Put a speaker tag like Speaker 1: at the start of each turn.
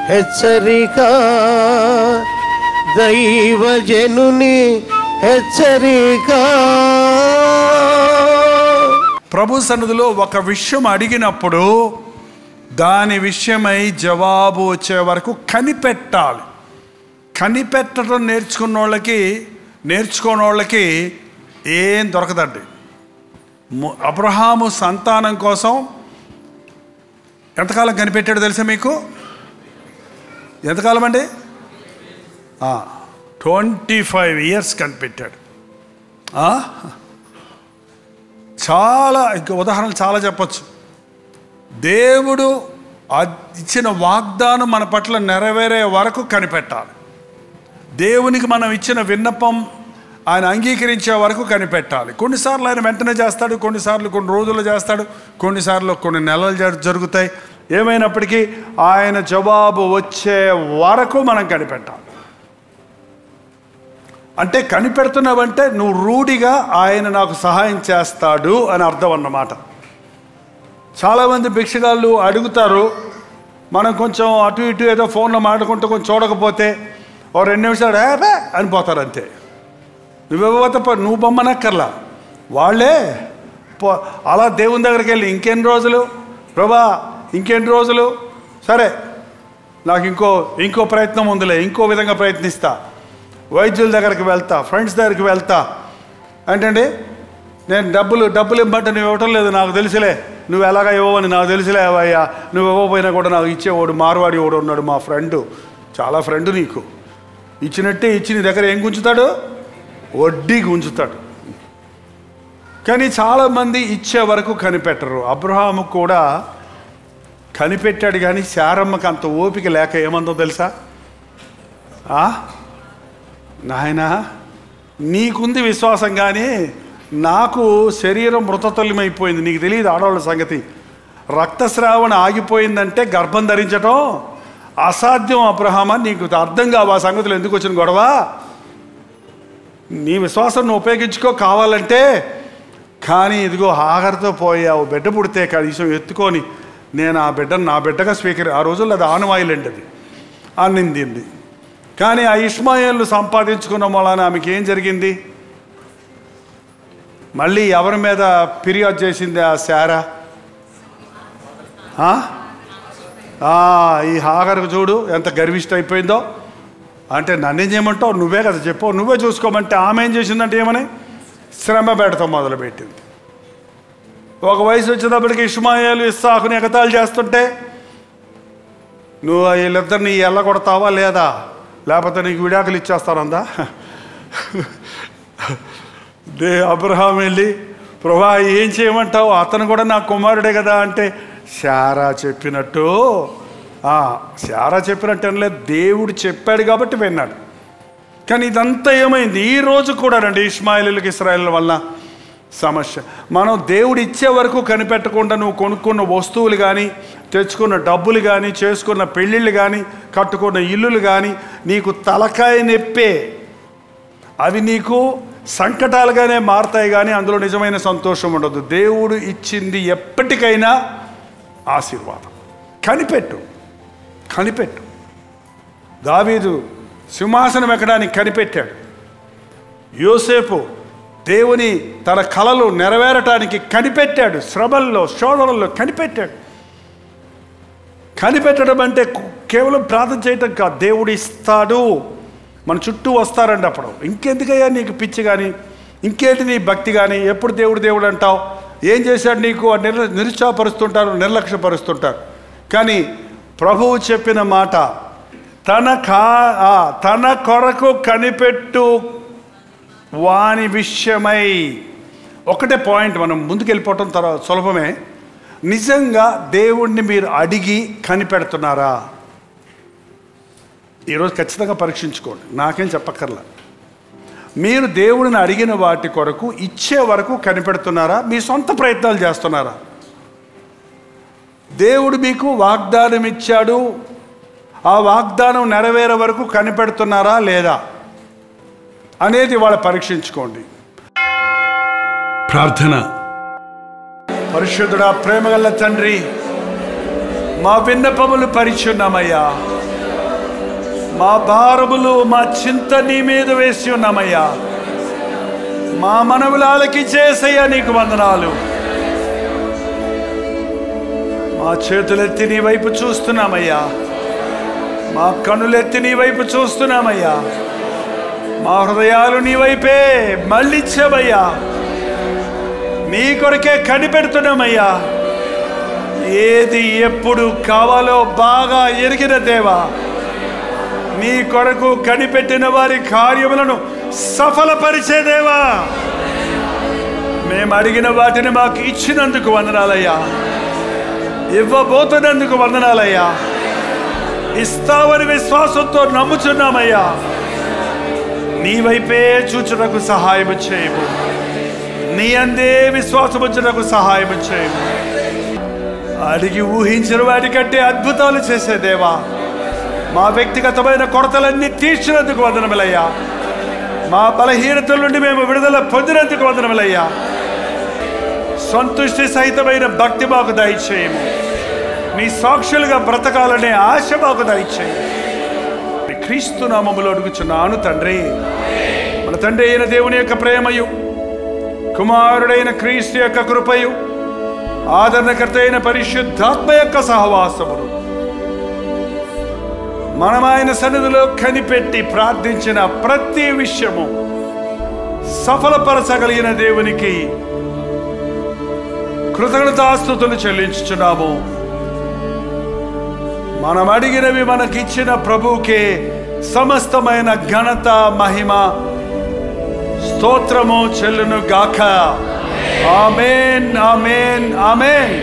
Speaker 1: హెచ్చరిక, దైవజనుని హెచ్చరిక.
Speaker 2: ప్రభు సన్నిధిలో ఒక విషయం అడిగినప్పుడు దాని విషయమై జవాబు వచ్చే వరకు కనిపెట్టాలి. కనిపెట్టడం నేర్చుకోని వాళ్ళకి ఏం దొరకదండి. అబ్రహాము సంతానం కోసం ఎంతకాలం కనిపెట్టాడు తెలుసా మీకు? ఎంతకాలం అండి? 25 years కనిపెట్టాడు. చాలా ఇంకా ఉదాహరణలు చాలా చెప్పచ్చు. దేవుడు ఇచ్చిన వాగ్దానం మన పట్ల నెరవేరే వరకు కనిపెట్టాలి. దేవునికి మనం ఇచ్చిన విన్నపం ఆయన అంగీకరించే వరకు కనిపెట్టాలి. కొన్నిసార్లు ఆయన వెంటనే చేస్తాడు, కొన్నిసార్లు కొన్ని రోజులు చేస్తాడు, కొన్నిసార్లు కొన్ని నెలలు జరుగుతాయి. ఏమైనప్పటికీ ఆయన జవాబు వచ్చే వరకు మనం కనిపెట్టాలి. అంటే కనిపెడుతున్నావంటే నువ్వు రూఢిగా ఆయన నాకు సహాయం చేస్తాడు అని అర్థం అన్నమాట. చాలామంది భిక్షగాళ్ళు అడుగుతారు, మనం కొంచెం అటు ఇటు ఏదో ఫోన్లో మాట్లాడుకుంటూ కొంచెం చూడకపోతే 2 నిమిషాలు అనిపోతారు అంతే. నువ్వెవత నువ్వు బొమ్మనక్కర్లా, వాళ్ళే అలా దేవుని దగ్గరికి వెళ్ళి ఇంకెన్ని రోజులు ప్రభా, ఇంకెన్ని రోజులు, సరే నాకు ఇంకో ప్రయత్నం ఉందిలే, ఇంకో విధంగా ప్రయత్నిస్తా, వైద్యుల దగ్గరికి వెళ్తా, ఫ్రెండ్స్ దగ్గరికి వెళ్తా. ఏంటండి నేను డబ్బులు ఇవ్వమంటే నువ్వు ఇవ్వటం లేదు, నాకు తెలుసులే, నువ్వు ఎలాగ ఇవ్వవని నాకు తెలుసులే అయ్యా, నువ్వు ఇవ్వకపోయినా కూడా నాకు ఇచ్చేవాడు మార్వాడి వాడు ఉన్నాడు, మా ఫ్రెండు, చాలా ఫ్రెండు, నీకు ఇచ్చినట్టే ఇచ్చి నీ దగ్గర ఏం గుంచుతాడు? వడ్డీకి ఉంచుతాడు. కానీ చాలామంది ఇచ్చే వరకు కనిపెట్టరు. అబ్రహాము కూడా కనిపెట్టాడు, కానీ శారమ్మకి అంత ఓపిక లేక ఏమందో తెలుసా? నాయనా నీకుంది విశ్వాసం, కానీ నాకు శరీరం మృతతుల్యమైపోయింది, నీకు తెలియదు ఆడవాళ్ళ సంగతి. రక్తస్రావణ ఆగిపోయిందంటే గర్భం ధరించటం అసాధ్యం అబ్రహామా, నీకు అర్థం కావు ఆ సంగతులు ఎందుకు వచ్చిన గొడవ. నీ విశ్వాసం నువ్వు ఉపయోగించుకో కావాలంటే, కానీ ఇదిగో హాగర్తో పోయావు, బిడ్డ పుడితే కనీసం ఎత్తుకొని నేను ఆ బిడ్డను నా బిడ్డగా ఆ రోజుల్లో అది ఆనవాయిలండి, అది అన్నింది. కానీ ఆ ఇష్మాయేలు సంపాదించుకున్న వలన ఆమెకి ఏం జరిగింది? మళ్ళీ ఎవరి మీద ఫిర్యాదు చేసింది ఆ శారా? ఈ హాగర్కు చూడు ఎంత గర్విష్ట అయిపోయిందో. అంటే నన్నేం చేయమంటావు, నువ్వే కదా చెప్పు, నువ్వే చూసుకోమంటే ఆమె ఏం చేసిందంటే ఏమని శ్రమ పెడతాం మొదలుపెట్టింది. ఒక వయసు వచ్చేటప్పటికి ఇష్మాయేలు ఇస్సాకుని ఎగతాళి చేస్తుంటే నువ్వు వీళ్ళిద్దరిని ఎల్లగొడతావా లేదా, లేకపోతే నీకు విడాకులు ఇచ్చేస్తానందా? అబ్రహాం వెళ్ళి ప్రభా ఏం చేయమంటావు, అతను కూడా నా కుమారుడే కదా అంటే శారా చెప్పినట్టు అనలేదు, దేవుడు చెప్పాడు కాబట్టి విన్నాడు. కానీ ఇదంతా ఏమైంది? ఈ రోజు కూడా రండి ఇష్మాయేలీలకు ఇశ్రాయేలు వల్ల సమస్య. మనం దేవుడు ఇచ్చే వరకు కనిపెట్టకుండా నువ్వు కొనుక్కున్న వస్తువులు కానీ, తెచ్చుకున్న డబ్బులు కానీ, చేసుకున్న పెళ్ళిళ్ళు కానీ, కట్టుకున్న ఇల్లులు కానీ నీకు తలకాయ నెప్పే. అవి నీకు సంకటాలుగానే మారతాయి, కానీ అందులో నిజమైన సంతోషం ఉండదు. దేవుడు ఇచ్చింది ఎప్పటికైనా ఆశీర్వాదం. కనిపెట్టు. దావీదు సింహాసనం ఎక్కడానికి కనిపెట్టాడు. యోసేపు దేవుని తన కలలు నెరవేరటానికి కనిపెట్టాడు. శ్రమల్లో శోధనల్లో కనిపెట్టడం అంటే కేవలం ప్రార్థన చేయటం కాదు, దేవుడు ఇస్తాడు, మన చుట్టూ వస్తారండి. అప్పుడు ఇంకెందుకయ్యా నీకు పిచ్చి కానీ, ఇంకేంటి నీ భక్తి కానీ, ఎప్పుడు దేవుడు అంటావు, ఏం చేశాడు నీకు నిరుత్సాహపరుస్తుంటారు, నిర్లక్ష్యపరుస్తుంటారు. కానీ ప్రభువు చెప్పిన మాట, తన కొరకు కనిపెట్టు వాని విషయమై. ఒకటే పాయింట్, మనం ముందుకెళ్ళిపోవటం తర్వాత సులభమే. నిజంగా దేవుణ్ణి మీరు అడిగి కనిపెడుతున్నారా? ఈరోజు ఖచ్చితంగా పరీక్షించుకోండి, నాకేం చెప్పక్కర్లా. మీరు దేవుడిని అడిగిన వాటి కొరకు ఇచ్చే వరకు కనిపెడుతున్నారా? మీ సొంత ప్రయత్నాలు చేస్తున్నారా? దేవుడు మీకు వాగ్దానం ఇచ్చాడు, ఆ వాగ్దానం నెరవేరే వరకు కనిపెడుతున్నారా లేదా అనేది వాళ్ళ పరీక్షించుకోండి. ప్రార్థన. పరిశుద్ధుడా, ప్రేమగల తండ్రి, మా విన్నపములు పరిచున్నామయ్యా. మా భారములు మా చింత నీ మీద వేసి ఉన్నామయ్యా. మా మనవులు ఆలకించేసయ్యా, నీకు వందనాలు. మా చేతులెత్తి నీ వైపు చూస్తున్నామయ్యా, మా కన్నులెత్తి నీ వైపు చూస్తున్నామయ్యా, మా హృదయాలు నీ వైపే మళ్ళించామయ్యా, నీ కొరకే కనిపెడుతున్నామయ్యా. ఏది ఎప్పుడు కావాలో బాగా ఎరిగిన దేవా, నీ కొరకు కనిపెట్టిన వారి కార్యములను సఫలపరిచేదేవా, మేము అడిగిన వాటిని మాకు ఇచ్చినందుకు వందనాలయ్యా, ఇవ్వబోతున్నందుకు వందనాలయ్యా. ఇస్తావని విశ్వాసంతో నమ్ముచున్నామయ్యా. నీ వైపే చూచుటకు సహాయము చేయము, నీ అందే విశ్వాసముచ్చుటకు సహాయము చేయము. అడిగి ఊహించిన వాటికంటే అద్భుతాలు చేసే దేవా, మా వ్యక్తిగతమైన కొరతలన్నీ తీర్చినందుకు వందనములయ్యా. మా బలహీనతల నుండి మేము విడుదల పొందినందుకు వందనములయ్యా. సంతుష్టి సహితమైన భక్తి మాకు దయచేయము. మీ సాక్షులుగా బ్రతకాలనే ఆశ మాకు దయచేయము. క్రీస్తు నామములో అడుగుచున్నాను తండ్రి. మన తండ్రి అయిన దేవుని యొక్క ప్రేమయు, కుమారుడైన క్రీస్తు యొక్క కృపయు, ఆదరణకర్త అయిన పరిశుద్ధాత్మ యొక్క సహవాసమును మనం ఆయన సన్నిధిలో కనిపెట్టి ప్రార్థించిన ప్రతి విషయము సఫలపరచగలిగిన దేవునికి కృతజ్ఞతాస్తుతులు చెల్లించుచున్నాము. మనం అడిగినవి మనకిచ్చిన ప్రభువుకే సమస్తమైన ఘనత, మహిమ, స్తోత్రము చెల్లును గాక. ఆమేన్, ఆమేన్, ఆమేన్.